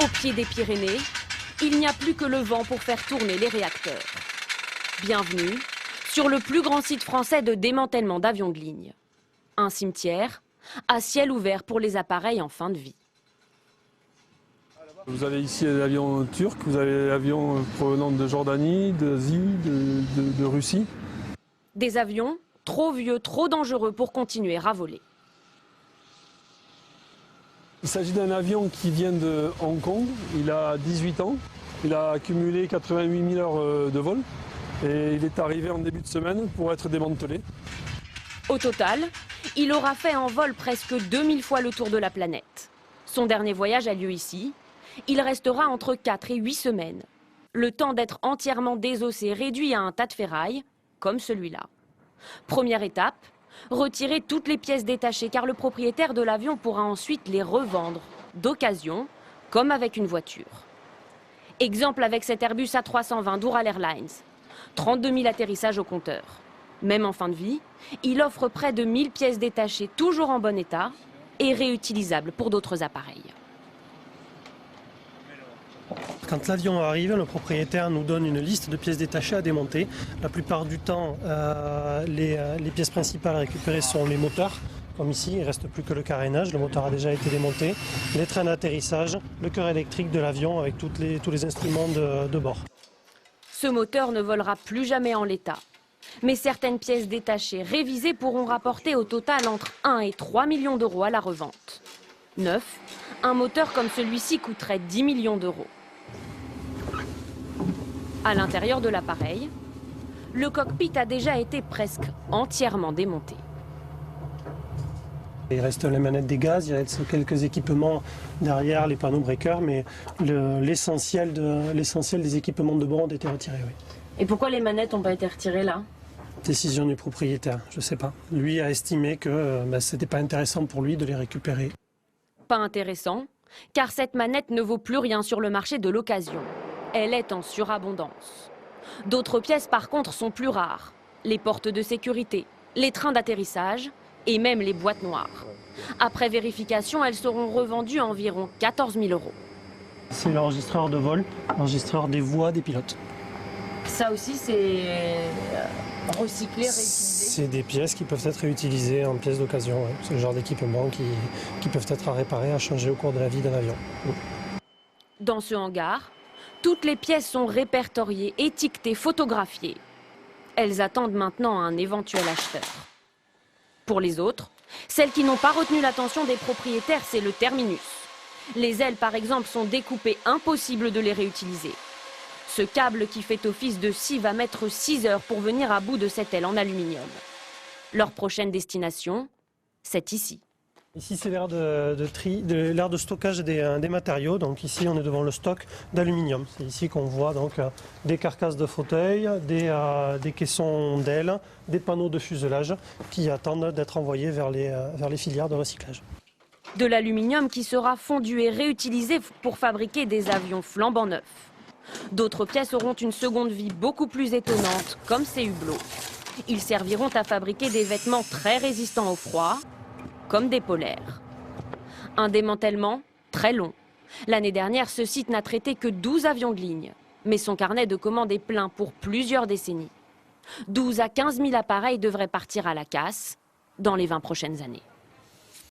Au pied des Pyrénées, il n'y a plus que le vent pour faire tourner les réacteurs. Bienvenue sur le plus grand site français de démantèlement d'avions de ligne. Un cimetière à ciel ouvert pour les appareils en fin de vie. Vous avez ici des avions turcs, vous avez des avions provenant de Jordanie, d'Asie, de Russie. Des avions trop vieux, trop dangereux pour continuer à voler. Il s'agit d'un avion qui vient de Hong Kong, il a 18 ans, il a accumulé 88 000 heures de vol et il est arrivé en début de semaine pour être démantelé. Au total, il aura fait en vol presque 2000 fois le tour de la planète. Son dernier voyage a lieu ici. Il restera entre 4 et 8 semaines. Le temps d'être entièrement désossé, réduit à un tas de ferraille, comme celui-là. Première étape, retirer toutes les pièces détachées car le propriétaire de l'avion pourra ensuite les revendre d'occasion, comme avec une voiture. Exemple avec cet Airbus A320 d'Ural Airlines. 32 000 atterrissages au compteur. Même en fin de vie, il offre près de 1000 pièces détachées toujours en bon état et réutilisables pour d'autres appareils. Quand l'avion arrive, le propriétaire nous donne une liste de pièces détachées à démonter. La plupart du temps, les pièces principales récupérées sont les moteurs. Comme ici, il ne reste plus que le carénage, le moteur a déjà été démonté, les trains d'atterrissage, le cœur électrique de l'avion avec tous les instruments de bord. Ce moteur ne volera plus jamais en l'état. Mais certaines pièces détachées révisées pourront rapporter au total entre 1 et 3 millions d'euros à la revente. Neuf, un moteur comme celui-ci coûterait 10 millions d'euros. À l'intérieur de l'appareil, le cockpit a déjà été presque entièrement démonté. Il reste les manettes des gaz, il reste quelques équipements derrière, les panneaux breakers, mais l'essentiel des équipements de bord ont été retirés. Oui. Et pourquoi les manettes n'ont pas été retirées là? Décision du propriétaire, je ne sais pas. Lui a estimé que ce n'était pas intéressant pour lui de les récupérer. Pas intéressant, car cette manette ne vaut plus rien sur le marché de l'occasion. Elle est en surabondance. D'autres pièces par contre sont plus rares. Les portes de sécurité, les trains d'atterrissage et même les boîtes noires. Après vérification, elles seront revendues à environ 14 000 euros. C'est l'enregistreur de vol, l'enregistreur des voix des pilotes. Ça aussi c'est recyclé, réutilisé? C'est des pièces qui peuvent être réutilisées en pièces d'occasion. Ouais. C'est le genre d'équipement qui peuvent être à réparer, à changer au cours de la vie d'un avion. Dans ce hangar, toutes les pièces sont répertoriées, étiquetées, photographiées. Elles attendent maintenant un éventuel acheteur. Pour les autres, celles qui n'ont pas retenu l'attention des propriétaires, c'est le terminus. Les ailes, par exemple, sont découpées, impossible de les réutiliser. Ce câble qui fait office de scie va mettre 6 heures pour venir à bout de cette aile en aluminium. Leur prochaine destination, c'est ici. Ici, c'est l'aire de stockage des matériaux. Donc ici, on est devant le stock d'aluminium. C'est ici qu'on voit donc des carcasses de fauteuils, des caissons d'ailes, des panneaux de fuselage qui attendent d'être envoyés vers les filières de recyclage. De l'aluminium qui sera fondu et réutilisé pour fabriquer des avions flambant neufs. D'autres pièces auront une seconde vie beaucoup plus étonnante, comme ces hublots. Ils serviront à fabriquer des vêtements très résistants au froid, comme des polaires. Un démantèlement très long. L'année dernière, ce site n'a traité que 12 avions de ligne, mais son carnet de commandes est plein pour plusieurs décennies. 12 à 15 000 appareils devraient partir à la casse dans les 20 prochaines années.